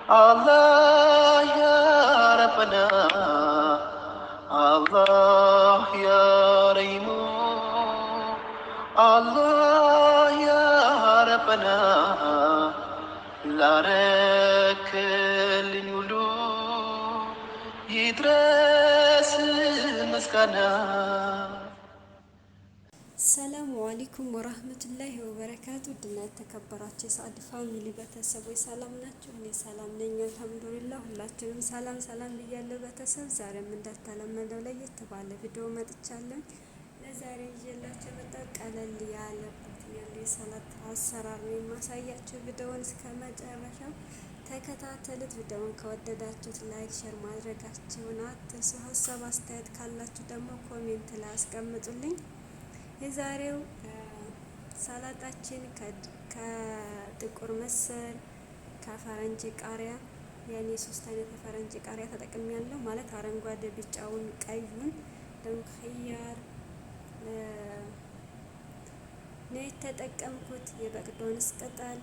الله يا ربنا، الله يا ريمو، الله يا ربنا ላረክልኝ ሁሉ ይድረስ ምስጋና። ሰላሙ አለይኩም ወራህመቱላሂ ወበረካቱ። ድና የተከበራችሁ የሰዓድ ፋሚሊ ቤተሰቦች ሰላም ናችሁ? እኔ ሰላም ነኝ አልሐምዱሊላህ። ሁላችንም ሰላም ሰላም ብያለሁ ቤተሰብ። ዛሬም እንደተለመደው ለየት ባለ ቪዲዮ መጥቻለሁ። ለዛሬ ይዤላችሁ የመጣሁ ቀለል ያለ የሰላት አሰራር ነው የማሳያችሁ። ቪዲዮውን እስከ መጨረሻው ተከታተሉት። ቪዲዮውን ከወደዳችሁት ላይክ፣ ሼር ማድረጋችሁን አትርሱ። ሀሳብ አስተያየት ካላችሁ ደግሞ ኮሜንት ላይ አስቀምጡልኝ። የዛሬው ሰላጣችን ከጥቁር ምስር ከፈረንጅ ቃሪያ ያኔ 3 አይነት የፈረንጅ ቃሪያ ተጠቅሜያለሁ። ማለት አረንጓዴ፣ ቢጫውን፣ ቀዩን ደግሞ ኸያር ነው የተጠቀምኩት። የበቅዶንስ ቅጠል